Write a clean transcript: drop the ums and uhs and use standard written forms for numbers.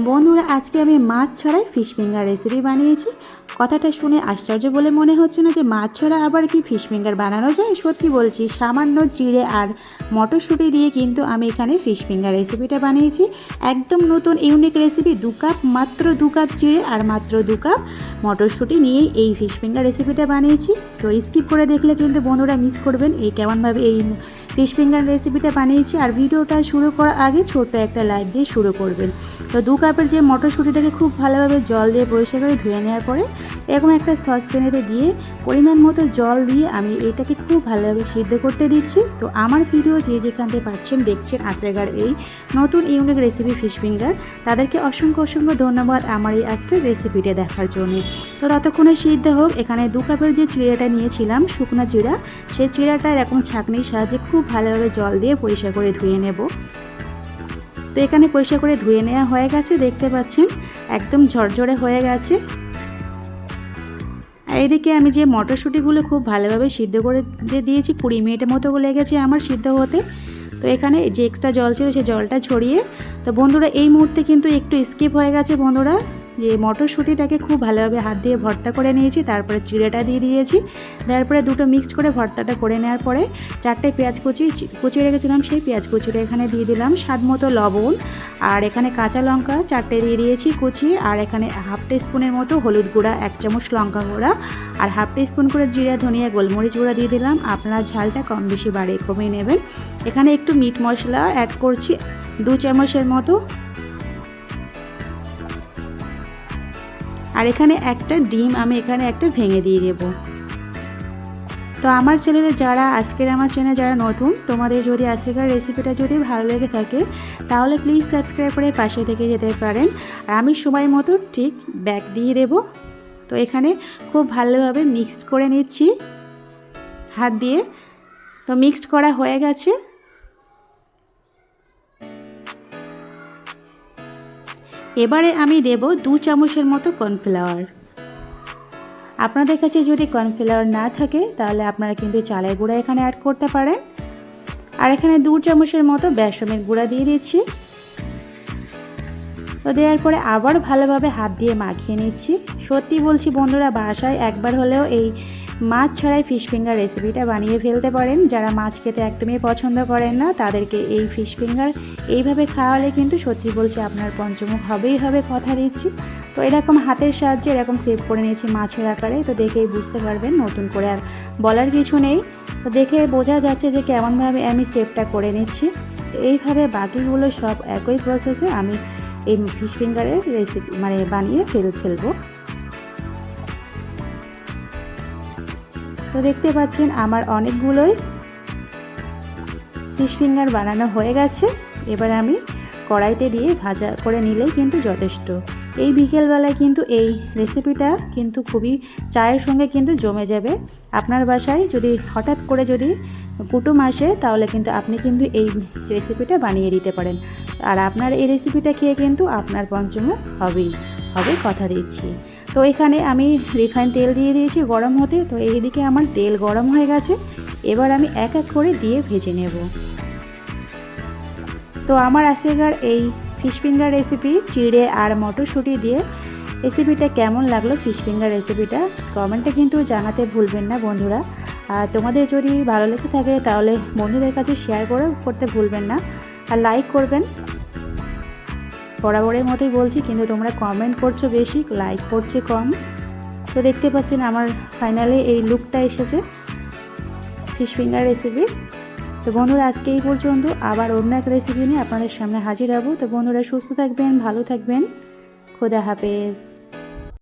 বন্ধুরা আজকে আমি মাছ ছাড়াই ফিশ ফিঙ্গার রেসিপি বানিয়েছি। কথাটা শুনে আশ্চর্য বলে মনে হচ্ছে না যে মাছ ছাড়া আবার কি ফিশ ফিঙ্গার বানানো যায়? সত্যি বলছি, সামান্য জিরে আর মটরশুঁটি দিয়ে কিন্তু আমি এখানে ফিশ ফিঙ্গার রেসিপিটা বানিয়েছি। একদম নতুন ইউনিক রেসিপি। মাত্র দু কাপ জিরে আর মাত্র 2 কাপ মটরশুঁটি নিয়েই এই ফিশ ফিঙ্গার রেসিপিটা বানিয়েছি। তো স্কিপ করে দেখলে কিন্তু বন্ধুরা মিস করবেন এই কেমনভাবে এই ফিশ ফিঙ্গার রেসিপিটা বানিয়েছি। আর ভিডিওটা শুরু করার আগে ছোট্ট একটা লাইক দিয়ে শুরু করবেন। তো 2 কাপের যে মটরশুঁটিটাকে খুব ভালোভাবে জল দিয়ে পরিষ্কার করে ধুয়ে নেওয়ার পরে এরকম একটা সসপ্যানেতে দিয়ে পরিমাণ মতো জল দিয়ে আমি এটাকে খুব ভালোভাবে সিদ্ধ করতে দিচ্ছি। তো আমার ভিডিও যে যেখান থেকে পাচ্ছেন দেখছেন আশেগার এই নতুন ইউনিক রেসিপি ফিশ ফিঙ্গার, তাদেরকে অসংখ্য ধন্যবাদ আমার এই আজকের রেসিপিটা দেখার জন্য। তো ততক্ষণে সিদ্ধ হোক। এখানে 2 কাপের যে চিড়াটা নিয়েছিলাম শুকনো চিড়া, সেই চিড়াটা এরকম ছাঁকনির সাহায্যে খুব ভালোভাবে জল দিয়ে পরিষ্কার করে ধুয়ে নেব। তো এখানে পরিষ্কার করে ধুয়ে নেওয়া হয়ে গেছে, দেখতে পাচ্ছেন একদম ঝরঝরে হয়ে গেছে। আর এদিকে আমি যে মটরশুঁটিগুলো খুব ভালোভাবে সিদ্ধ করে দিয়েছি, 20 মিনিটের মতো লেগেছে আমার সিদ্ধ হতে। তো এখানে যে এক্সট্রা জল ছিল সেই জলটা ছড়িয়ে, তো বন্ধুরা এই মুহূর্তে কিন্তু একটু স্কিপ হয়ে গেছে বন্ধুরা, যে মটরশুঁটিটাকে খুব ভালোভাবে হাত দিয়ে ভর্তা করে নিয়েছি, তারপরে চিড়েটা দিয়ে দিয়েছি, তারপরে দুটো মিক্সড করে ভর্তাটা করে নেওয়ার পরে 4টে পেঁয়াজ কুচিয়ে রেখেছিলাম, সেই পেঁয়াজ কুচিটা এখানে দিয়ে দিলাম, স্বাদ মতো লবণ, আর এখানে কাঁচা লঙ্কা 4টে দিয়ে দিয়েছি কুচিয়ে, আর এখানে হাফ টিস্পুনের মতো হলুদ গুঁড়া, 1 চামচ লঙ্কা গুঁড়া, আর হাফ টিস্পুন করে জিরা ধনিয়া গোলমরিচ গুঁড়া দিয়ে দিলাম। আপনারা ঝালটা কম বেশি বাড়িয়ে কমিয়ে নেবেন। এখানে একটু মিট মশলা অ্যাড করছি 2 চামচের মতো, আর এখানে একটা ডিম আমি এখানে একটা ভেঙে দিয়ে দেব। তো আমার চ্যানেলে যারা আমার চ্যানেলে যারা নতুন, তোমাদের যদি আজকের রেসিপিটা যদি ভালো লেগে থাকে তাহলে প্লিজ সাবস্ক্রাইব করে পাশে থেকে যেতে পারেন। আর আমি সময় মতো ঠিক ব্যাক দিয়ে দেব। তো এখানে খুব ভালোভাবে মিক্সড করে নিচ্ছি হাত দিয়ে। তো মিক্সড করা হয়ে গেছে। এবারে আমি দেব 2 চামচের মতো কর্নফ্লাওয়ার। আপনাদের কাছে যদি কর্নফ্লাওয়ার না থাকে তাহলে আপনারা কিন্তু চালের গুঁড়া এখানে অ্যাড করতে পারেন। আর এখানে 2 চামচের মতো বেসনের গুঁড়া দিয়ে দিচ্ছি। তো দেওয়ার পরে আবার ভালোভাবে হাত দিয়ে মাখিয়ে নিচ্ছি। সত্যি বলছি বন্ধুরা, বাসায় একবার হলেও এই মাছ ছাড়াই ফিশ ফিঙ্গার রেসিপিটা বানিয়ে ফেলতে পারেন। যারা মাছ খেতে একদমই পছন্দ করেন না তাদেরকে এই ফিশ ফিঙ্গার এইভাবে খাওয়ালে কিন্তু সত্যি বলছি আপনার পঞ্চমুখ হবেই হবে, কথা দিচ্ছি। তো এরকম হাতের সাহায্যে এরকম সেভ করে নিয়েছি মাছের আকারে। তো দেখেই বুঝতে পারবেন, নতুন করে আর বলার কিছু নেই। তো দেখে বোঝা যাচ্ছে যে কেমনভাবে আমি সেভটা করে নিচ্ছি। এইভাবে বাকিগুলো সব একই প্রসেসে আমি এই ফিশ ফিঙ্গারের রেসিপি বানিয়ে ফেলবো। তো দেখতে পাচ্ছেন আমার অনেকগুলোই ফিশ ফিঙ্গার বানানো হয়ে গেছে। এবার আমি কড়াইতে দিয়ে ভাজা করে নিলেই কিন্তু যথেষ্ট। এই বিকেলবেলায় কিন্তু এই রেসিপিটা কিন্তু খুবই চায়ের সঙ্গে কিন্তু জমে যাবে। আপনার বাসায় যদি হঠাৎ করে যদি কুটুম আসে তাহলে কিন্তু আপনি কিন্তু এই রেসিপিটা বানিয়ে দিতে পারেন। আর আপনার এই রেসিপিটা খেয়ে কিন্তু আপনার পঞ্চমুখ হবে, কথা দিচ্ছি। তো এখানে আমি রিফাইন তেল দিয়ে দিয়েছি গরম হতে। তো এইদিকে আমার তেল গরম হয়ে গেছে। এবার আমি এক এক করে দিয়ে ভেজে নেব। তো আমার আজকের এই ফিশ ফিঙ্গার রেসিপি চিড়ে আর মটরশুঁটি দিয়ে রেসিপিটা কেমন লাগলো, ফিশ ফিঙ্গার রেসিপিটা কমেন্টে কিন্তু জানাতে ভুলবেন না বন্ধুরা। আর তোমাদের যদি ভালো লেগে থাকে তাহলে বন্ধুদের কাছে শেয়ার করতে ভুলবেন না, আর লাইক করবেন। বরাবরের মতোই বলছি, কিন্তু তোমরা কমেন্ট করছো বেশি, লাইক করছে কম। তো দেখতে পাচ্ছেন আমার ফাইনালি এই লুকটা এসেছে ফিশ ফিঙ্গার রেসিপির। তো বন্ধুরা আজকে এই পর্যন্ত, আবার অন্য এক রেসিপি নিয়ে আপনাদের সামনে হাজির হব। তো বন্ধুরা সুস্থ থাকবেন, ভালো থাকবেন, খোদা হাফেজ।